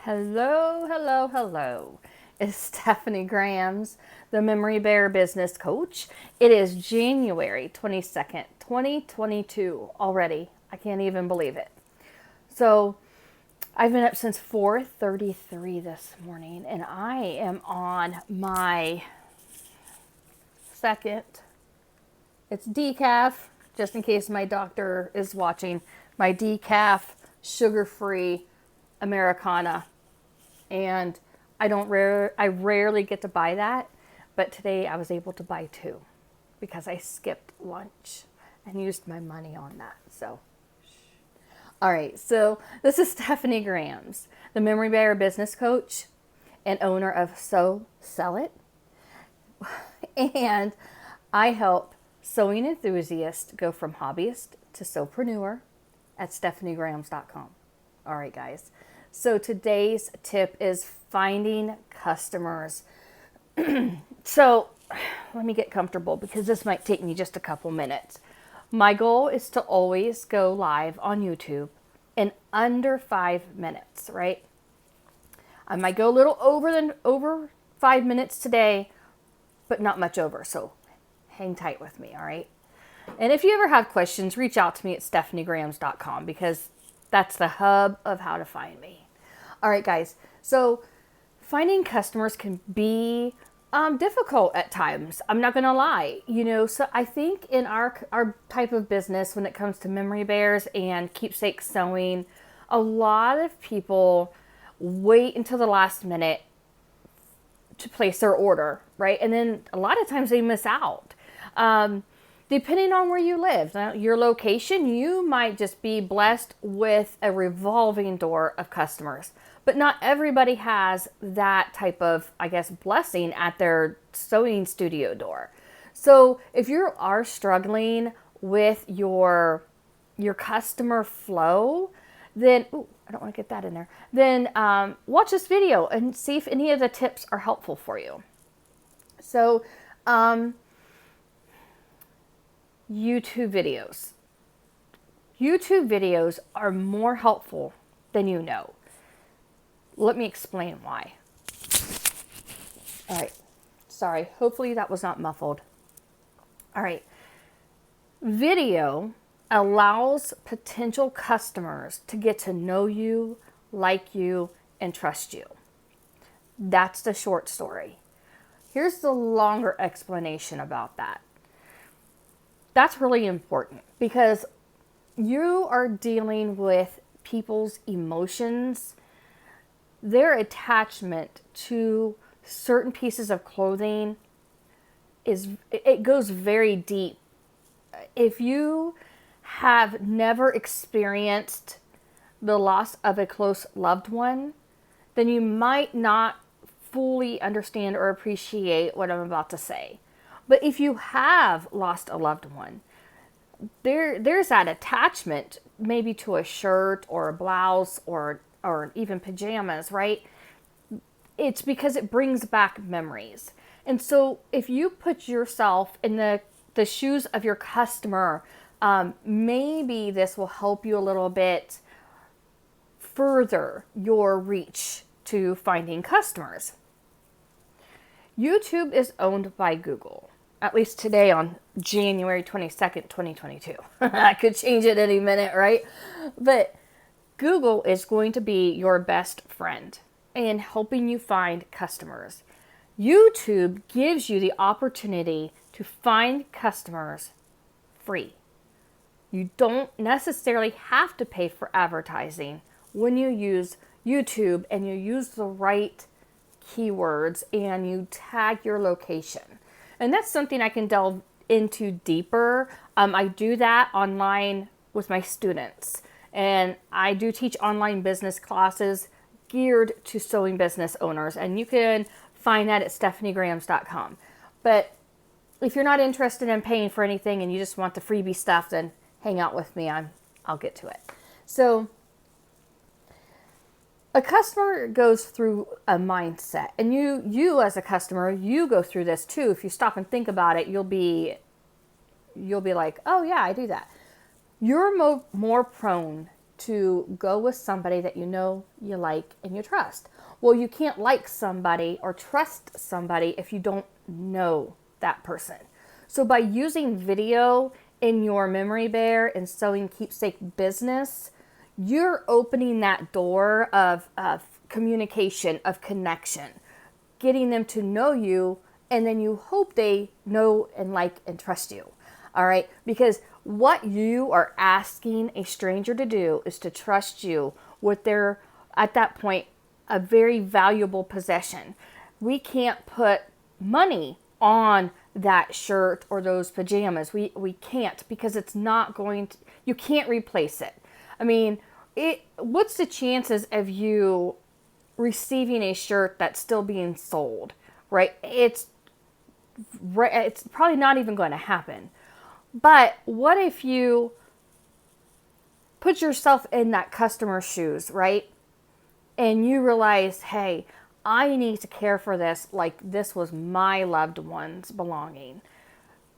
Hello, hello, hello. It's Stephanie Grams, the Memory Bear Business Coach. It is January 22nd, 2022 already. I can't even believe it. So, I've been up since 4:33 this morning and I am on my second, it's decaf, just in case my doctor is watching, my decaf sugar-free Americana. And I rarely get to buy that, but today I was able to buy two because I skipped lunch and used my money on that. So, all right. So this is Stephanie Grams, the Memory Bear Business Coach and owner of So Sell It. And I help sewing enthusiasts go from hobbyist to sewpreneur at stephaniegrams.com. All right, guys. So today's tip is finding customers. So let me get comfortable because this might take me just a couple minutes. My goal is to always go live on YouTube in under 5 minutes, right? I might go a little over 5 minutes today, but not much over. So hang tight with me, all right? And if you ever have questions, reach out to me at stephaniegrams.com because that's the hub of how to find me. All right, guys. So finding customers can be difficult at times. I'm not going to lie. So I think in our type of business, when it comes to memory bears and keepsake sewing, a lot of people wait until the last minute to place their order, right? And then a lot of times they miss out. Depending on where you live, your location, you might just be blessed with a revolving door of customers. But not everybody has that type of, blessing at their sewing studio door. So if you are struggling with your customer flow, then, I don't want to get that in there. Then watch this video and see if any of the tips are helpful for you. So, YouTube videos. YouTube videos are more helpful than you know. Let me explain why. All right. Sorry. Hopefully that was not muffled. All right. Video allows potential customers to get to know you, like you, and trust you. That's the short story. Here's the longer explanation about that. That's really important because you are dealing with people's emotions, their attachment to certain pieces of clothing it goes very deep. If you have never experienced the loss of a close loved one, then you might not fully understand or appreciate what I'm about to say. But if you have lost a loved one, there's that attachment maybe to a shirt or a blouse or even pajamas, right? It's because it brings back memories. And so if you put yourself in the shoes of your customer, maybe this will help you a little bit further your reach to finding customers. YouTube is owned by Google. At least today on January 22nd, 2022. I could change it any minute, right? But Google is going to be your best friend in helping you find customers. YouTube gives you the opportunity to find customers free. You don't necessarily have to pay for advertising when you use YouTube and you use the right keywords and you tag your location. And that's something I can delve into deeper. I do that online with my students. And I do teach online business classes geared to sewing business owners. And you can find that at stephaniegrams.com. But if you're not interested in paying for anything and you just want the freebie stuff, then hang out with me. I'll get to it. So a customer goes through a mindset, and you as a customer, you go through this too. If you stop and think about it, you'll be like, oh yeah, I do that. You're more prone to go with somebody that you know, you like, and you trust. Well, you can't like somebody or trust somebody if you don't know that person. So by using video in your memory bear and sewing keepsake business, you're opening that door of communication, of connection, getting them to know you, and then you hope they know and like and trust you. All right? Because what you are asking a stranger to do is to trust you with their, at that point, a very valuable possession. We can't put money on that shirt or those pajamas. We can't, because it's not going to, you can't replace it. I mean, what's the chances of you receiving a shirt that's still being sold, right? It's probably not even going to happen. But what if you put yourself in that customer's shoes, right? And you realize, hey, I need to care for this like this was my loved one's belonging.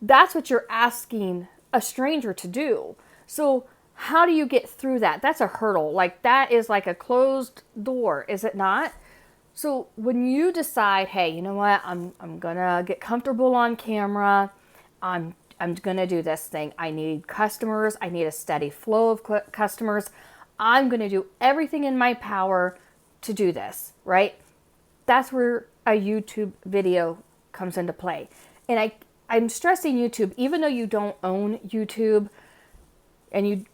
That's what you're asking a stranger to do. So how do you get through that? That's a hurdle. Like, that is like a closed door, is it not? So when you decide, hey, you know what, I'm gonna get comfortable on camera, I'm gonna do this thing. I need customers. I need a steady flow of customers. I'm gonna do everything in my power to do this, right? That's where a YouTube video comes into play. And I'm stressing YouTube, even though you don't own YouTube, and you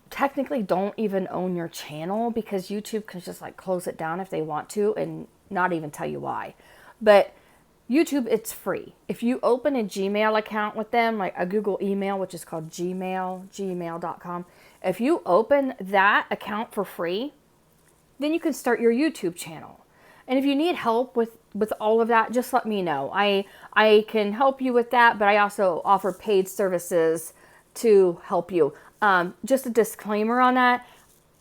technically don't even own your channel, because YouTube can just like close it down if they want to and not even tell you why. But YouTube, it's free. If you open a Gmail account with them, like a Google email, which is called gmail.com, if you open that account for free, then you can start your YouTube channel. And if you need help with all of that, just let me know. I can help you with that, but I also offer paid services to help you. Just a disclaimer on that.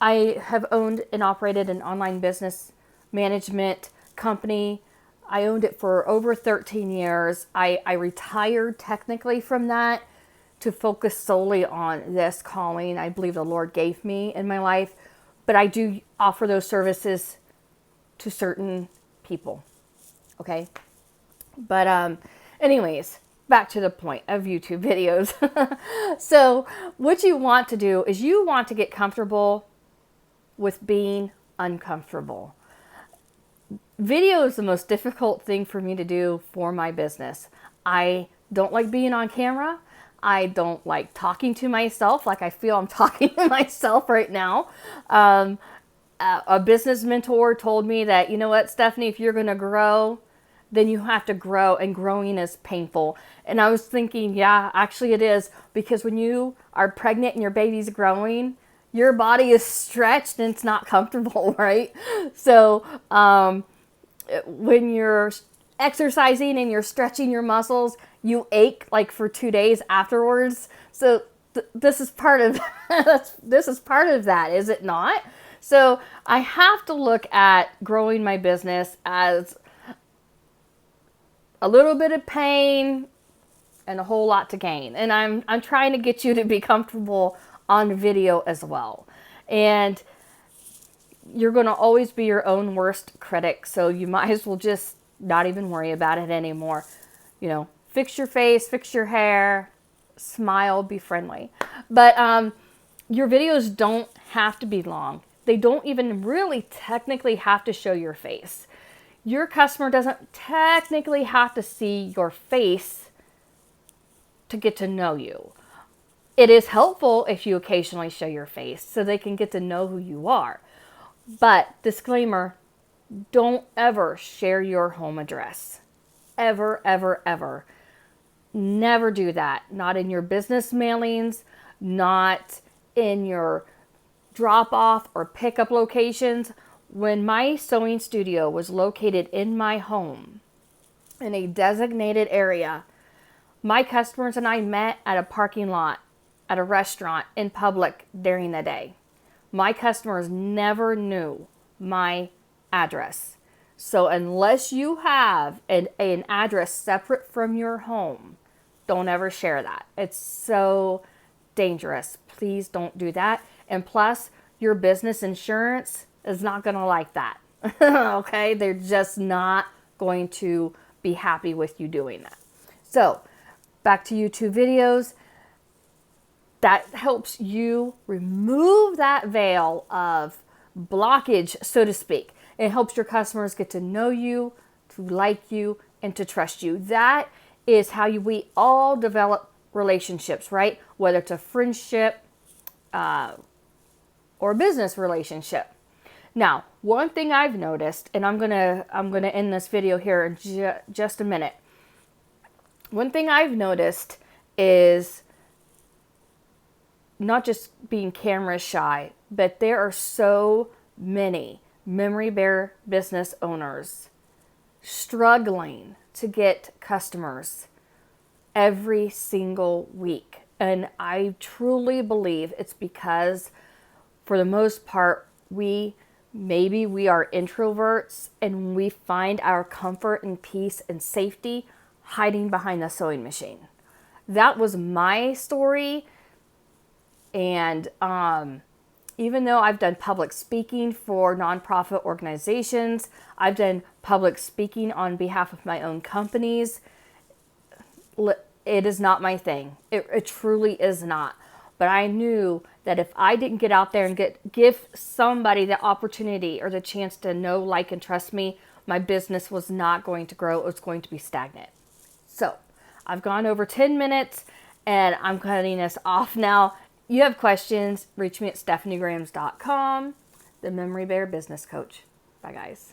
I have owned and operated an online business management company. I owned it for over 13 years. I retired technically from that to focus solely on this calling I believe the Lord gave me in my life. But I do offer those services to certain people. Okay? But anyways, back to the point of YouTube videos. So what you want to do is you want to get comfortable with being uncomfortable. Video is the most difficult thing for me to do for my business. I don't like being on camera. I don't like talking to myself like I feel I'm talking to myself right now. A business mentor told me that, you know what, Stephanie, if you're going to grow, then you have to grow, and growing is painful. And I was thinking, yeah, actually it is, because when you are pregnant and your baby's growing, your body is stretched and it's not comfortable, right? So when you're exercising and you're stretching your muscles, you ache like for 2 days afterwards. So this is part of this is part of that, is it not? So I have to look at growing my business as a little bit of pain and a whole lot to gain. And I'm trying to get you to be comfortable on video as well. And you're going to always be your own worst critic, so you might as well just not even worry about it anymore. You know, fix your face, fix your hair, smile, be friendly. But your videos don't have to be long. They don't even really technically have to show your face. Your customer doesn't technically have to see your face to get to know you. It is helpful if you occasionally show your face so they can get to know who you are. But disclaimer, don't ever share your home address. Ever, ever, ever. Never do that. Not in your business mailings, not in your drop-off or pickup locations. When my sewing studio was located in my home, in a designated area, my customers and I met at a parking lot, at a restaurant, in public during the day. My customers never knew my address. So unless you have an address separate from your home, don't ever share that. It's so dangerous. Please don't do that. And plus, your business insurance is not going to like that. Okay? They're just not going to be happy with you doing that. So, back to YouTube videos. That helps you remove that veil of blockage, so to speak. It helps your customers get to know you, to like you, and to trust you. That is how we all develop relationships, right? Whether it's a friendship or a business relationship. Now, one thing I've noticed, and I'm gonna end this video here in just a minute. One thing I've noticed is not just being camera shy, but there are so many memory bear business owners struggling to get customers every single week. And I truly believe it's because, for the most part, we are introverts and we find our comfort and peace and safety hiding behind the sewing machine. That was my story. And even though I've done public speaking for nonprofit organizations, I've done public speaking on behalf of my own companies, it is not my thing. It truly is not. But I knew that if I didn't get out there and give somebody the opportunity or the chance to know, like, and trust me, my business was not going to grow. It was going to be stagnant. So I've gone over 10 minutes and I'm cutting us off now. You have questions, reach me at stephaniegrams.com, the Memory Bear Business Coach. Bye, guys.